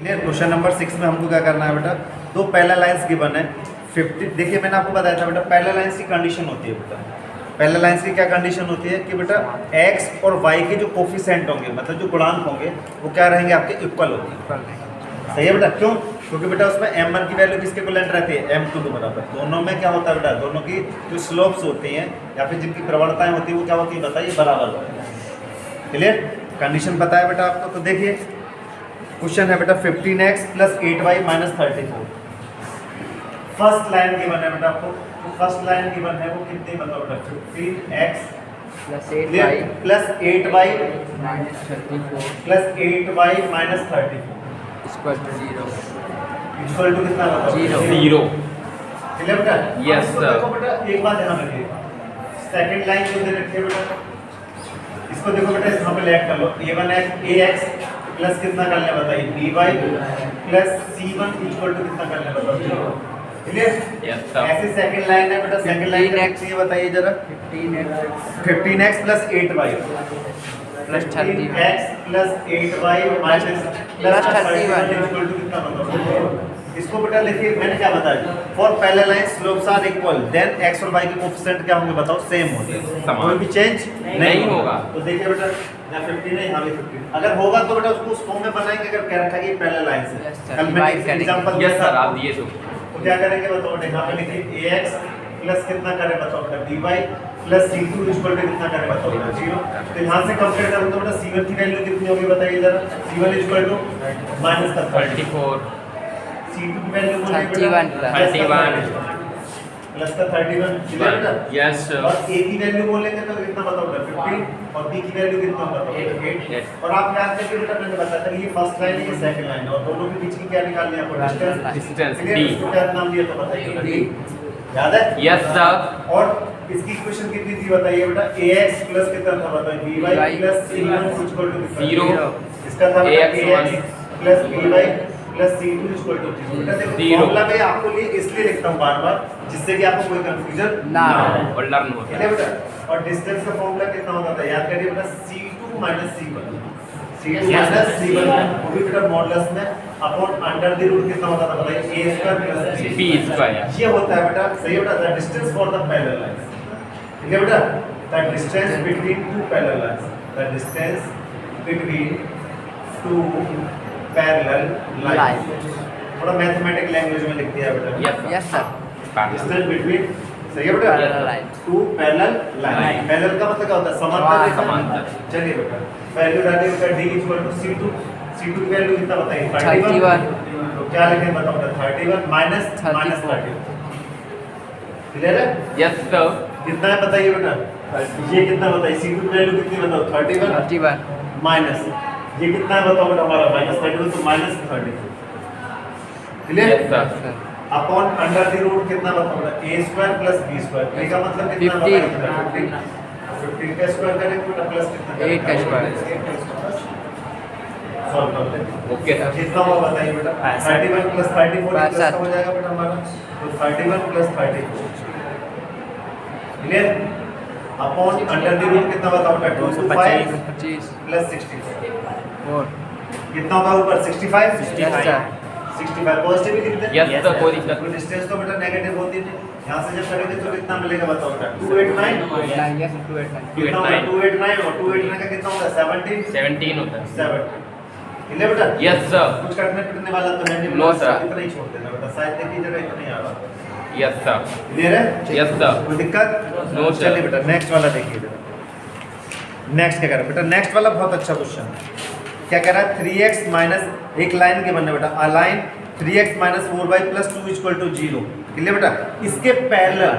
Clear. Question number 6 में हमको क्या करना है बेटा, दो पैरेलल लाइंस गिवन है 50। देखिए मैंने आपको बताया था बेटा पैरेलल लाइंस की कंडीशन होती है बेटा, पैरेलल लाइंस की क्या कंडीशन होती है कि बेटा x और y के जो कोफिशिएंट होंगे मतलब जो गुणांक होंगे वो क्या रहेंगे आपके इक्वल होंगे। सही है बेटा, क्यों? क्योंकि बेटा उसमें m1 की वैल्यू किसके इक्विवेलेंट रहती है, m2 के बराबर। दोनों में क्या होता है बेटा, दोनों की जो स्लोप्स होती हैं या फिर जिनकी प्रवणताएं होती है वो क्या होती है बताइए, बराबर होती है। क्लियर, कंडीशन पता है बेटा आपको। तो देखिए क्वेश्चन है बेटा 15x + 8y - 34। First line given है बेटा आपको, तो फर्स्ट लाइन गिवन है वो कितनी बताओ बेटा, 15x + 8y + 8y -34 + 8y - 34 equal to कितना बताओ, 0। क्लियर बेटा। Yes, इसको sir. देखो बेटा एक बात ध्यान रखिए, सेकंड लाइन जो दे रखी है बेटा, इसको देखो बेटा यहाँ पे लेट कर लो, a1x प्लस कितना कर ले बताइए, by plus c1 equal to कितना कर ले बताओ, क्लियर। Yes, sir. ऐसे सेकंड लाइन है बेटा, सेकंड लाइन 15x कितनी है बताइए जरा, 15x + 8y + 30 x + 8y + 31 equal to कितना बताओ। इसको बेटा देखिए मैंने क्या बताया, for parallel line slopes are equal then x और y के कोएफिशिएंट क्या होंगे बताओ, सेम होंगे, समान। कोई भी चेंज नहीं होगा। तो देखिए बेटा यहाँ 50 नहीं, यहाँ भी 50 अगर होगा तो बेटा उसको उस फॉर्म में बनाएंगे अगर कह रखा है कि पैरेलल लाइन से। Yes, sir. कल मैंने Divide करेंगे। एग्जांपल यस सर, आप दिए तो क्या करेंगे बताओ, यहाँ पे लिखिए ax प्लस कितना करे बताओ बेटा, dy plus c2 equal to कितना करे बताओ बेटा, 0। तो यहाँ से कंपेयर करूँ तो बेटा c1 की वैल्यू कितनी होगी बताइए जरा, c1 इक्वल टू -34, 34 c2 की वैल्यू 31 प्लस का 31, क्लियर बेटा। यस और a की वैल्यू बोलेंगे तो कितना बताओ बेटा, 15 और b की वैल्यू कितना बताओ, 8। और आप याद करके बेटा मैंने बताया था ये फर्स्ट लाइन है ये सेकंड लाइन है और दोनों के बीच की क्या निकालनी है आपको, डिस्टेंस। Distance clear, d। इसको क्या नाम दिया था बताइए, d। याद है। Yes sir. और इसकी इक्वेशन कितनी थी बताइए बेटा, ax प्लस कितना था बताइए, by plus c1 equal to 0। इसका था बेटा ax ax plus by plus c2 equal to 0। बेटा देखो 0। फॉर्मूला में आपको लिए इसलिए लिखता हूं बार-बार जिससे कि आपको कोई कंफ्यूजन ना हो। और लर्न होता है है। बेटा। और डिस्टेंस का फॉर्मूला कितना होता था याद करिए बेटा, c2 - c1, c2 - c1 वो भी बेटा मॉडुलस में अपॉन अंडर द रूट कितना होता था बताइए, a² + b स्क्वायर। ये होता है बेटा, सही है बेटा, the distance for the parallel lines. ठीक है बेटा, the distance between two parallel lines, the distance between two parallel lines. थोड़ा मैथमेटिक लैंग्वेज में लिख दिया बेटा, यस सर डिस्टेंस बिटवीन, सही है बेटा, Parallel lines. Two parallel line. Parallel का मतलब क्या होता है, समांतर। समांतर। चलिए बेटा वैल्यू डालिए बेटा, d c2, c2 की वैल्यू कितना बताइए, 31। तो क्या लिखें बताओ बेटा, 31 माइनस 34। क्लियर है। Yes sir. कितना है बताइए बेटा, ये कितना बताइए, c2 की वैल्यू कितनी बताओ, 31 माइनस ये कितना है बताओ बेटा हमारा, -31 तो -34, clear. Yes sir. Upon under the root कितना बताओ बेटा, a² + b², a का मतलब कितना 15। बताइए, 15 का स्क्वायर करेंगे बेटा प्लस कितना, 8 का स्क्वायर। सॉल्व करते हैं। ओके सर कितना हुआ बताइए बेटा, 31 + 34 65। कितना हो जाएगा बेटा हमारा, तो 31 + 34, clear. Upon under the root कितना बताओ बेटा, 225 25 + 64 4 कितना होगा ऊपर, 65 यस सर 65 पॉजिटिव भी लिख दे। यस सर, कोई दिक्कत तो डिस्टेंस तो बेटा नेगेटिव होती है, यहाँ से जब करेंगे तो कितना मिलेगा बताओ बेटा, 289 यस 289 कितना होगा, 289 और 289 का कितना होगा, 17 17 होता है। 7, क्लियर बेटा। Yes sir. कुछ कटने पिटने वाला तो है नहीं No, बेटा, sir. इतना ही छोड़ देना बेटा, शायद देखिए जगह इतना ही आ रहा, यस सर। क्लियर है। Yes sir. कोई दिक्कत, No, sir. चलिए बेटा नेक्स्ट वाला देखिए बेटा, नेक्स्ट क्या कह रहा है बेटा, नेक्स्ट वाला बहुत अच्छा क्वेश्चन है। क्या कह रहा है, 3x माइनस एक लाइन के बनने बेटा, अलाइन 3x - 4y + 2 = 0, क्लियर बेटा। इसके पैरेलल,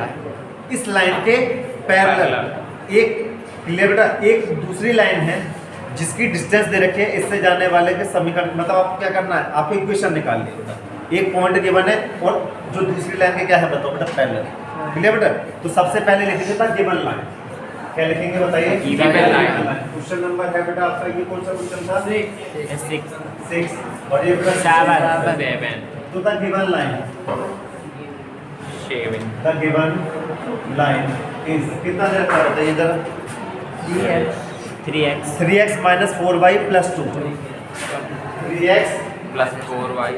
इस लाइन के पैरेलल एक, क्लियर बेटा, एक दूसरी लाइन है जिसकी डिस्टेंस दे रखी है, इससे जाने वाले के समीकरण, मतलब आपको क्या करना है, आपको इक्वेशन निकालनी है बेटा, एक पॉइंट गिवन है और जो दूसरी लाइन के क्या है बताओ बेटा, पैरेलल, क्लियर बेटा। तो सबसे पहले लिखेंगे था गिवन लाइन, क्या लिखेंगे बताइए, Given line। क्वेश्चन नंबर है बेटा आपका, ये कौन सा क्वेश्चन था, 6 और ये बेटा 7 तो the given line, 7 the given line is कितना दे रखा है बताइए जरा, 3x 3x - 4y + 2, 3x plus 4y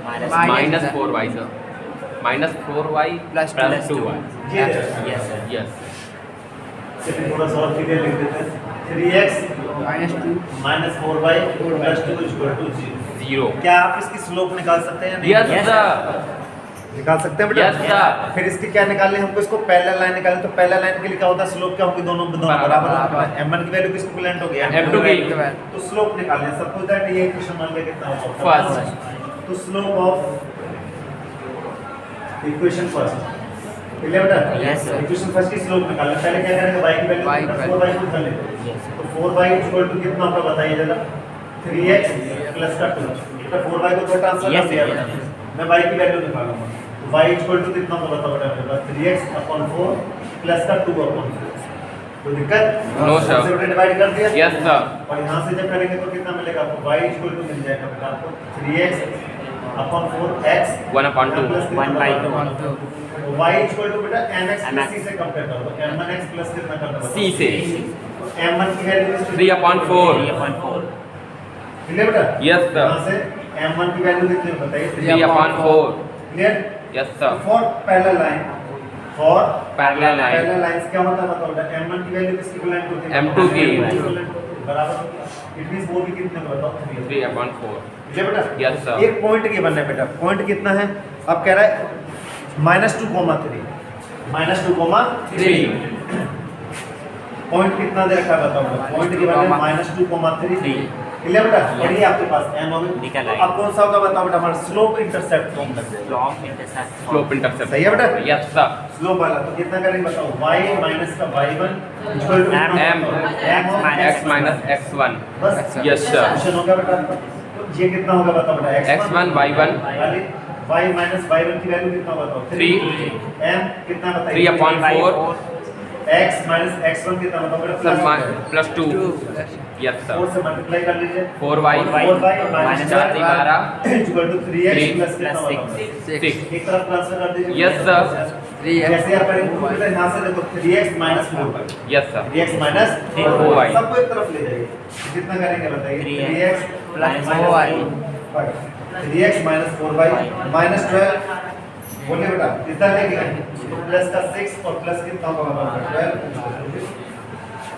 Minus minus 4y sir minus 4y Plus plus 2y ये Yes, sir. यस चलिए थोड़ा सा और क्लियर लिख देते हैं 3x -2 minus 4y plus 2 equal to 0। 0 क्या आप इसकी स्लोप निकाल सकते हैं या नहीं? यस सर निकाल सकते हैं बेटा? Yes, sir. फिर इसकी क्या निकालनी है हमको, इसको पैरेलल लाइन निकालनी, तो पैरेलल लाइन के लिए क्या होता है, स्लोप क्या होगी, दोनों बराबर बराबर। m1 की वैल्यू किसको इक्विवेलेंट हो गया M2 की। तो स्लोप निकालना है। सपोज दैट ये इक्वेशन मान ले कितना होगा फर्स्ट तो slope of equation first clear बेटा? Yes, sir. इक्वेशन फर्स्ट की स्लोप निकालना है। पहले क्या करेंगे, y की वैल्यू Y की 4y को निकाल लेंगे। तो 4y इक्वल टू कितना होगा बताइए जरा, 3x प्लस का 2। तो 4y को तो ट्रांसफर कर दिया बेटा, मैं y की वैल्यू निकालूंगा। तो y इक्वल टू कितना होगा बताओ बेटा मेरे पास, 3x अपॉन 4 प्लस का 2 अपॉन 4। तो दिक्कत No, sir. से डिवाइड कर दिया। यस सर और यहाँ से जब करेंगे तो कितना मिलेगा आपको, y इक्वल टू मिल जाएगा बेटा आपको 3x अपॉन 4x 1/2 1/2 तो y इक्वल टू बेटा mx प्लस c से कंपेयर करो, तो m1x प्लस कितना करना C से तो m1 की वैल्यू 3/4 क्लियर बेटा? यस सर यहाँ से m1 की वैल्यू कितनी है बताइए, 3/4 clear? Yes sir for parallel line, for parallel line parallel lines क्या होता है बताओ बेटा, m1 की वैल्यू किसकी इक्विवेलेंट होती है, M2 की। बराबर। इट मींस वो भी कितने का बताओ, 3। 3/4 ठीक है बेटा? Yes, sir. एक पॉइंट गिवन है बेटा, पॉइंट कितना है अब कह रहा है -2,3 -2,3 पॉइंट कितना दे रखा है बताओ बेटा, पॉइंट गिवन है -2,3 क्लियर बेटा? और ये आपके पास m होगा, निकल तो आएगा। अब कौन सा होगा बताओ बेटा, हमारा स्लोप इंटरसेप्ट फॉर्म कर देगा। स्लोप इंटरसेप्ट सही है बेटा? यस सर स्लोप वाला तो कितना करेंगे बताओ, y माइनस का y1 equal to M x minus x1 बस Yes, sir. क्वेश्चन होगा बेटा आपका। तो ये कितना होगा बताओ बेटा, x1 y1 y minus y1 की वैल्यू कितना होगा बताओ, 3 m कितना बताइए, 3/4 x माइनस x1 कितना बताओ बेटा, प्लस 2 यस 4 सर से मल्टीप्लाई कर लीजिए, 4y 4y minus 4 12 equal to 3x Three plus कितना plus बताओ, 6 एक तरफ ट्रांसफर कर दीजिए। Yes, sir. 3x जैसे आप करेंगे तो बेटा यहाँ से देखो 3x minus 4y, yes sir 3x minus 4y। सबको एक तरफ ले जाइए, कितना करेंगे बताइए, 3x plus 4y 3x minus 4y minus 12 बोलिए बेटा कितना लेंगे, तो प्लस का 6 और प्लस कितना होगा 12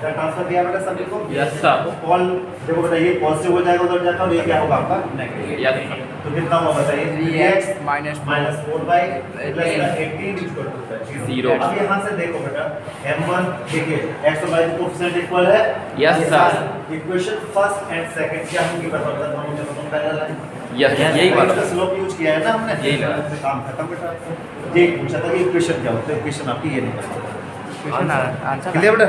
क्या ट्रांसफर किया बेटा सभी को। यस सर ऑल देखो बेटा ये पॉजिटिव हो जाएगा उधर जाकर, और ये क्या होगा आपका नेगेटिव। यस सर तो कितना होगा बताइए, 3x 3x minus 4 minus 4y plus का 18 इक्वल टू 0। अब यहाँ से देखो बेटा m1 देखिए x और y का कोएफिशिएंट इक्वल है। Yes, sir. Equation first and second क्या होंगी बताओ बेटा, हम जब हम पैरेलल लाइन यस यही वाला इसका स्लोप यूज किया है ना हमने, यही लगा। तो काम खत्म बेटा। ये पूछा था कि इक्वेशन क्या होता है, इक्वेशन आपकी ये निकलती है। आंसर क्लियर बेटा?